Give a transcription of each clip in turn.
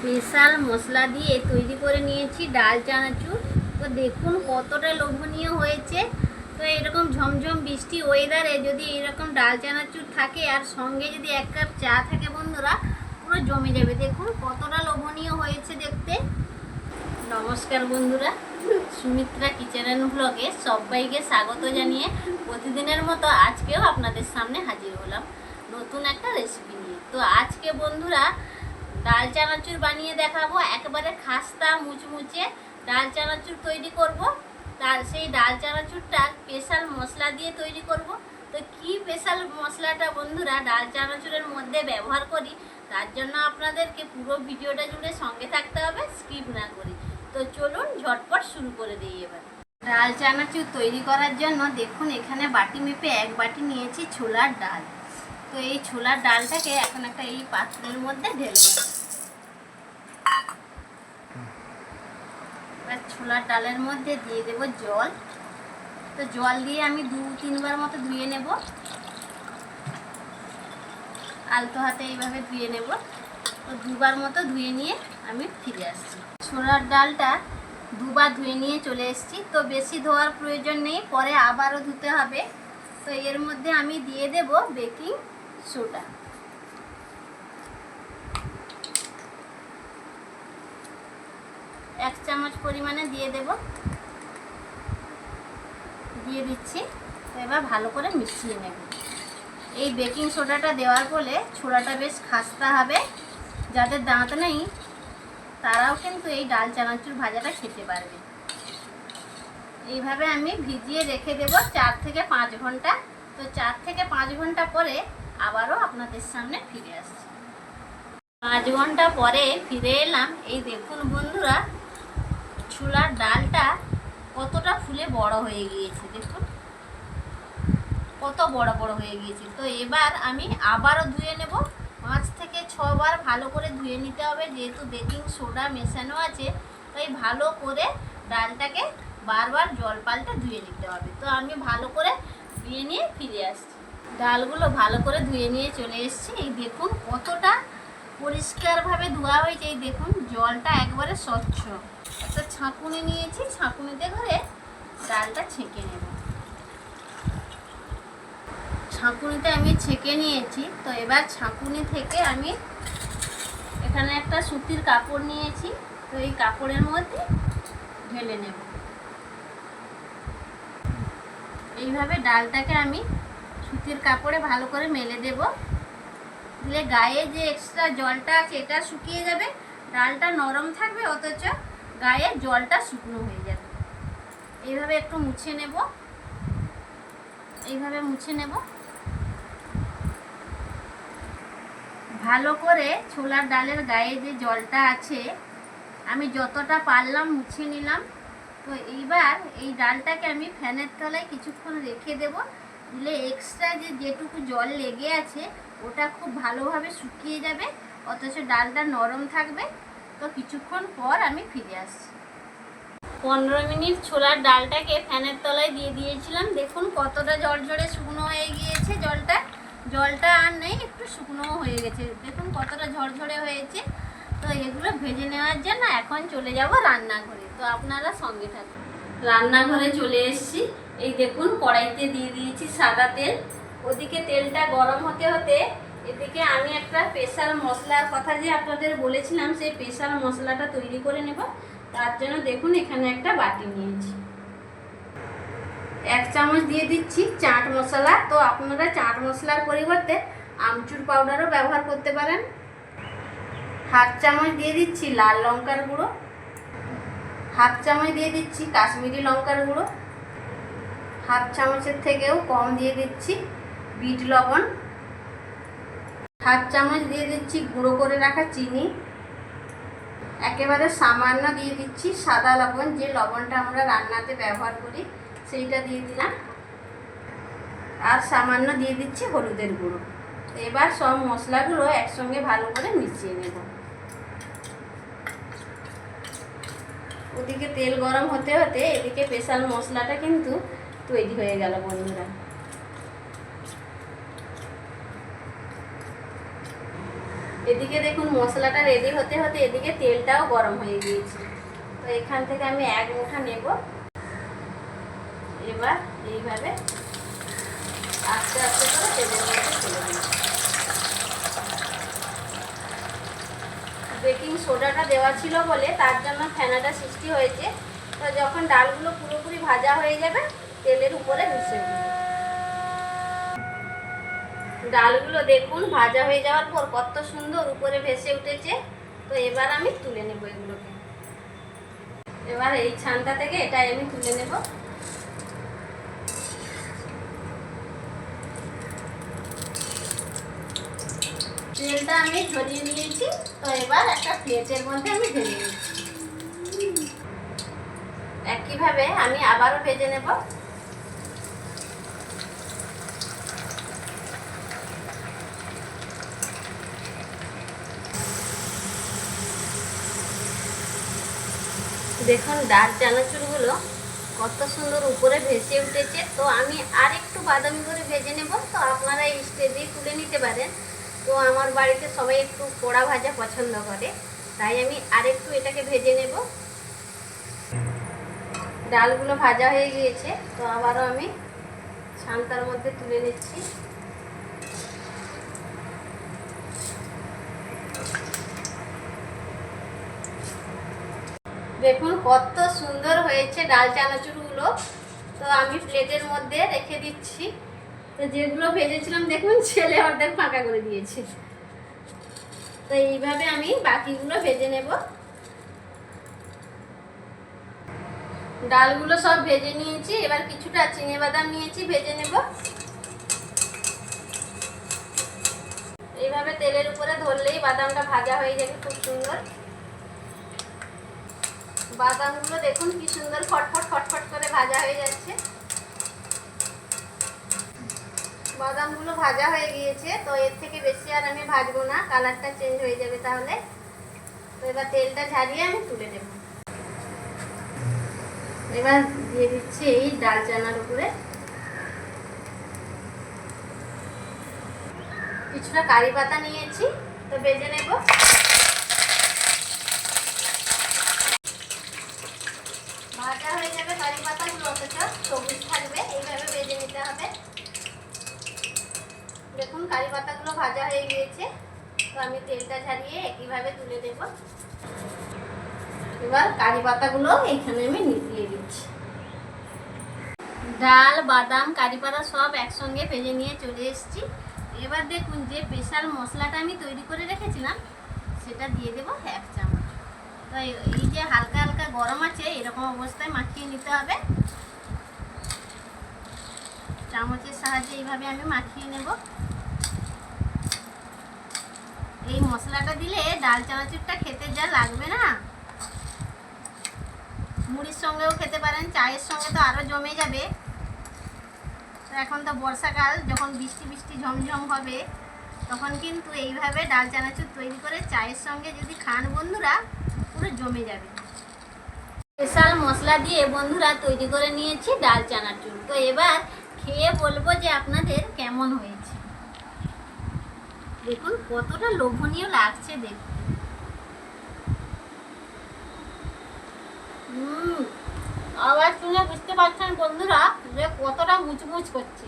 Special মশলা দিয়ে তৈরি করে নিয়েছি ডাল চানাচুর। তো দেখুন কতটা লোভনীয় হয়েছে। তো এরকম ঝমঝম বৃষ্টি ওয়েদারে যদি এরকম ডাল চানাচুর থাকে আর সঙ্গে যদি এক কাপ চা থাকে বন্ধুরা, পুরো জমে যাবে। দেখুন কতটা লোভনীয় হয়েছে দেখতে। নমস্কার বন্ধুরা, সুমিত্রা কিচেন অ্যান্ড ব্লগে সবাইকে স্বাগত জানিয়ে প্রতিদিনের মতো আজকেও আপনাদের সামনে হাজির হলাম নতুন একটা রেসিপি নিয়ে। তো আজকে বন্ধুরা ডাল চানাচুর বানিয়ে দেখাবো। একেবারে খাস্তা মুচমুচে ডাল চানাচুর তৈরি করব। তার সেই ডাল চানাচুরটা স্পেশাল মশলা দিয়ে তৈরি করব। তো কি স্পেশাল মশলাটা বন্ধুরা ডাল চানাচুরের মধ্যে ব্যবহার করি, তার জন্য আপনাদেরকে পুরো ভিডিওটা জুড়ে সঙ্গে থাকতে হবে, স্কিপ না করি। তো চলুন ঝটপট শুরু করে দিই। এবার ডাল চানাচুর তৈরি করার জন্য দেখুন এখানে বাটি মেপে 1 বাটি নিয়েছি ছোলার ডাল। তো এই ছোলার ডালটাকে এখন একটা এই পাত্রের মধ্যে ঢেলে নেব। এবার ছোলার ডালের মধ্যে দিয়ে দেব জল। তো জল দিয়ে আমি 2-3 বার মতো ধুয়ে নেব, আলতো হাতে এইভাবে ধুয়ে নেব। তো 2 বার মতো ধুয়ে নিয়ে আমি ফিরে আসছি। ছোলার ডালটা 2 বার ধুয়ে নিয়ে চলে এসেছি। তো বেশি ধোয়ার প্রয়োজন নেই, পরে আবারও ধুতে হবে। তো এর মধ্যে আমি দিয়ে দেব বেকিং সোডা। এক চামচ পরিমাণে দিয়ে দিচ্ছি। তো এবার ভালো করে মিশিয়ে নেব। এই বেকিং সোডাটা দেওয়ার ফলে ছোলাটা বেশ খাস্তা হবে। যাদের দাঁত নেই তারাও কিন্তু এই ডাল চানাচুর ভাজাটা খেতে পারবে। এইভাবে আমি ভিজিয়ে রেখে দেব 4 থেকে 5 ঘন্টা। তো 4 থেকে 5 ঘন্টা পরে আবারও আপনাদের সামনে ফিরে আসছি। 5 ঘন্টা পরে ফিরে এলাম। এই দেখুন বন্ধুরা ছোলার ডালটা কতটা ফুলে বড় হয়ে গিয়েছে। দেখুন কত বড় বড় হয়ে গিয়েছে। তো এবার আমি আবারও ধুয়ে নেব। 5 থেকে 6 বার ভালো করে ধুয়ে নিতে হবে, যেহেতু বেকিং সোডা মেশানো আছে। তাই ভালো করে ডালটাকে বারবার জল পাল্টে ধুয়ে নিতে হবে। তো আমি ভালো করে ধুয়ে নিয়ে ফিরে আসছি। ডালগুলো ভালো করে ধুয়ে নিয়ে চলে এসেছি। এই দেখুন কতটা পরিষ্কারভাবে ধোয়া হয়েছে। এই দেখুন জলটা একবারে স্বচ্ছ। একটা ছাঁকুনি নিয়েছি, ছাঁকুনিতে করে ডালটা ছেঁকে নেব। ছাঁকুনিতে আমি ছেঁকে নিয়েছি। তো এবার ছাঁকুনি থেকে আমি এখানে একটা সুতির কাপড় নিয়েছি। তো এই কাপড়ের মধ্যে ঢেলে নেব। এইভাবে ডালটাকে আমি সুতির কাপড়ে ভালো করে মেলে দেব। দিলে গায়ে যে এক্সট্রা জলটা আছে এটা শুকিয়ে যাবে। ডালটা নরম থাকবে, অথচ গায়ে জলটা শুকনো হয়ে যাবে। এইভাবে একটু মুছে নেব। এইভাবে মুছে নেব ভালো করে। ছোলার ডালের গায়ে যে জলটা আছে আমি যতটা পারলাম মুছে নিলাম। তো এইবার এই ডালটাকে আমি ফ্যানের তলায় কিছুক্ষণ রেখে দেব। দিলে এক্সট্রা যেটুকু জল লেগে আছে ওটা খুব ভালোভাবে শুকিয়ে যাবে, অথচ ডালটা নরম থাকবে। তো কিছুক্ষণ পর আমি ফিরে আসছি। 15 মিনিট ছোলার ডালটাকে ফ্যানের তলায় দিয়ে দিয়েছিলাম। দেখুন কতটা ঝরঝরে শুকনো হয়ে গিয়েছে। জলটা আর নেই, একটু শুকনোও হয়ে গেছে। দেখুন কতটা ঝরঝরে হয়েছে। তো এগুলো ভেজে নেওয়ার জন্য এখন চলে যাব রান্নাঘরে। তো আপনারা সঙ্গে থাকুন। রান্নাঘরে চলে এসেছি। এই দেখুন কড়াইতে দিয়ে দিয়েছি সাদা তেল। ওদিকে তেলটা গরম হতে হতে এদিকে আমি একটা স্পেশাল মশলার কথা যে আপনাদের বলেছিলাম, সেই স্পেশাল মশলাটা তৈরি করে নেব। তার জন্য দেখুন এখানে একটা বাটি নিয়েছি। 1 চামচ দিয়ে দিচ্ছি চাট মশলা। তো আপনারা চাট মশলার পরিবর্তে আমচুর পাউডারও ব্যবহার করতে পারেন। 1/2 চামচ দিয়ে দিচ্ছি লাল লঙ্কার গুঁড়ো। 1/2 চামচ দিয়ে দিচ্ছি কাশ্মীরি লঙ্কার গুঁড়ো। 1/2 চামচের থেকেও কম দিয়ে দিচ্ছি বিট লবণ। 1/2 চামচ দিয়ে দিচ্ছি গুঁড়ো করে রাখা চিনি। একেবারে সামান্য দিয়ে দিচ্ছি সাদা লবণ, যে লবণটা আমরা রান্নাতে ব্যবহার করি সেইটা দিয়ে দিলাম। আর সামান্য দিয়ে দিচ্ছি হলুদের গুঁড়ো। এবার সব মশলাগুলো একসঙ্গে ভালো করে মিশিয়ে নেব। ওদিকে তেল গরম হতে হতে এদিকে স্পেশাল মশলাটা কিন্তু তৈরি হয়ে গেল বন্ধুরা। এদিকে দেখুন মশলাটা রেডি হতে হতে এদিকে তেলটাও গরম হয়ে গিয়েছে। তো এখান থেকে আমি এক মুঠা নেব। এবার এইভাবে আস্তে আস্তে করে তেলের মধ্যে ফেলে দিই। বেকিং সোডাটা দেওয়া ছিল বলে তার জন্য ফেনাটা সৃষ্টি হয়েছে। তো যখন ডালগুলো পুরোপুরি ভাজা হয়ে যাবে তেলের উপরে মিশিয়ে দেব। ডালগুলো দেখুন ভাজা হয়ে যাওয়ার পর কত সুন্দর উপরে ভেসে উঠেছে। তো এবার আমি তুলে নেব এগুলোকে। এবার এই ছানটা থেকে এটাই আমি তুলে নেব। তেলটা আমি ঝরিয়ে নিয়েছি। তো এবার একটা প্লেটের মধ্যে আমি ঢেলে নিচ্ছি। একইভাবে আমি আবারও ভেজে নেব। দেখুন ডাল চানাচুরগুলো কত সুন্দর উপরে ভেসে উঠেছে। তো আমি আর একটু বাদামি করে ভেজে নেব। তো আপনারা এই স্টেজেই তুলে নিতে পারেন। তো আমার বাড়িতে সবাই একটু পোড়া ভাজা পছন্দ করে, তাই আমি আর একটু এটাকে ভেজে নেব। ডালগুলো ভাজা হয়ে গিয়েছে। তো আবারও আমি ছানটার মধ্যে তুলে নিচ্ছি। দেখুন কত সুন্দর হয়েছে ডাল চানাচুরগুলো। তো আমি প্লেটের মধ্যে রেখে দিচ্ছি। তো যেগুলো ভেজেছিলাম দেখুন ছেলে অর্ধেক ফাঁকা করে দিয়েছে। তো এইভাবে আমি বাকিগুলো ভেজে নেব। ডালগুলো সব ভেজে নিয়েছি। এবার কিছুটা চিনেবাদাম নিয়েছি, ভেজে নেব। এইভাবে তেলের উপরে ধরলেই বাদামটা ভাজা হয়ে যাবে খুব সুন্দর। বাদামগুলো দেখুন কি সুন্দর ফটফট ফটফট করে ভাজা হয়ে যাচ্ছে। বাদামগুলো ভাজা হয়ে গিয়েছে। তো এর থেকে বেশি আর আমি ভাজবো না, কালারটা চেঞ্জ হয়ে যাবে তাহলে। তো এবার তেলটা ঝারিয়ে আমি তুলে দেব। এবার দিয়ে দিচ্ছি এই ডাল চানার উপরে কিছুটা কারি পাতা নিয়েছি। তো ভেজে নেব। ভাজা হয়ে যাবে কারি পাতাগুলো, অথচ সবুজ থাকবে, এইভাবে ভেজে নিতে হবে। দেখুন কারি পাতাগুলো ভাজা হয়ে গিয়েছে। তো আমি তেলটা ঝারিয়ে একইভাবে তুলে দেব। এবার কারি পাতাগুলো এখানে আমি দিয়ে দিচ্ছি। ডাল, বাদাম, কারি পাতা সব একসঙ্গে ভেজে নিয়ে চলে এসেছি। এবার দেখুন যে স্পেশাল মশলাটা আমি তৈরি করে রেখেছিলাম সেটা দিয়ে দেব 1 চামচ। তো এই যে হালকা হালকা গরম আছে এরকম অবস্থায় মাখিয়ে নিতে হবে। চামচের সাহায্যে এইভাবে আমি মাখিয়ে নেব। এই মশলাটা দিলে ডাল চানাচুরটা খেতে যা লাগবে না, মুড়ির সঙ্গেও খেতে পারেন, চায়ের সঙ্গে তো আরও জমে যাবে। তো এখন তো বর্ষাকাল, যখন বৃষ্টি বৃষ্টি ঝমঝম হবে তখন কিন্তু এইভাবে ডাল চানাচুর তৈরি করে চায়ের সঙ্গে যদি খান বন্ধুরা, পুরো জমে যাবে। স্পেশাল মশলা দিয়ে বন্ধুরা তৈরি করে নিয়েছি ডাল চানাচুর। তো এবার খেয়ে বলবো যে আপনাদের কেমন হয়েছে। দেখুন কতটা লোভনীয় লাগছে দেখুন। আওয়াজ শুনে বুঝতে পারছেন বন্ধুরা যে কতটা মুচমুচ করছে।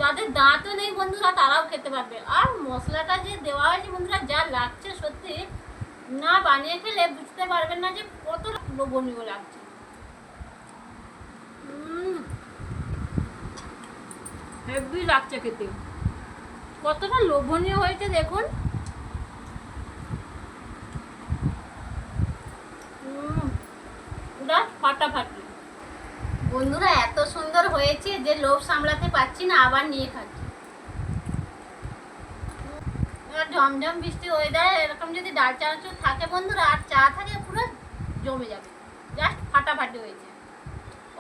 যাদের দাঁতও নেই বন্ধুরা তারাও খেতে পারবে। আর মশলাটা যে দেওয়া হয়েছে বন্ধুরা যা লাগছে, সত্যি না বানিয়ে খেলে বুঝতে পারবেন না যে কতটা লোভনীয় লাগছে। হেভি লাগছে খেতে, কতটা লোভনীয় হয়েছে দেখুন। ফাটাফাটি বন্ধুরা, এত সুন্দর হয়েছে যে লোভ সামলাতে পারছি না, আবার নিয়ে খাচ্ছি। ঝমঝম বৃষ্টি ওয়েদারে এরকম যদি ডাল চানাচুর থাকে বন্ধুরা আর চা থাকে, পুরো জমে যাবে, জাস্ট ফাটাফাটি হয়েছে।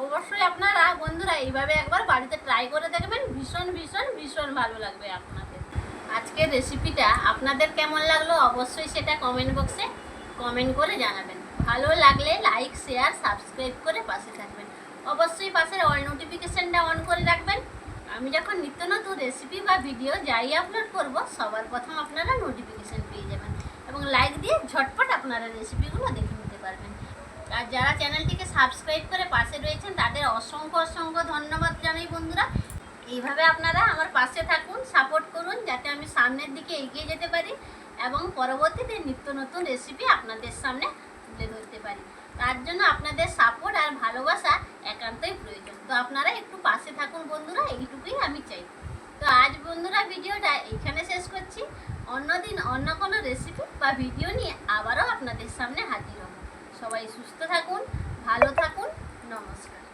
অবশ্যই আপনারা বন্ধুরা এইভাবে একবার বাড়িতে ট্রাই করে দেখবেন, ভীষণ ভীষণ ভীষণ ভালো লাগবে আপনাদের। আজকের রেসিপিটা আপনাদের কেমন লাগলো অবশ্যই সেটা কমেন্ট বক্সে কমেন্ট করে জানাবেন। ভালো লাগলে লাইক, শেয়ার, সাবস্ক্রাইব করে পাশে থাকবেন। অবশ্যই পাশের অল নোটিফিকেশনটা অন করে রাখবেন। আমি যখন নিত্য নতুন রেসিপি বা ভিডিও যাই আপলোড করব সবার প্রথম আপনারা নোটিফিকেশান পেয়ে যাবেন এবং লাইক দিয়ে ঝটপট আপনারা রেসিপিগুলো দেখে নিতে পারবেন। আর যারা চ্যানেলটিকে সাবস্ক্রাইব করে পাশে রয়েছেন তাদের অসংখ্য অসংখ্য ধন্যবাদ জানাই বন্ধুরা। এইভাবে আপনারা আমার পাশে থাকুন, সাপোর্ট করুন যাতে আমি সামনের দিকে এগিয়ে যেতে পারি এবং পরবর্তীতে নিত্য নতুন রেসিপি আপনাদের সামনে তুলে ধরতে পারি। তার জন্য আপনাদের সাপোর্ট আর ভালোবাসা একান্তই প্রয়োজন। তো আপনারা একটু পাশে থাকুন বন্ধুরা, এইটুকুই আমি চাই। তো আজ বন্ধুরা ভিডিওটা এইখানে শেষ করছি। অন্যদিন অন্য কোনো রেসিপি বা ভিডিও নিয়ে আবারও আপনাদের সামনে হাজির হব। সবাই সুস্থ থাকুন, ভালো থাকুন, নমস্কার।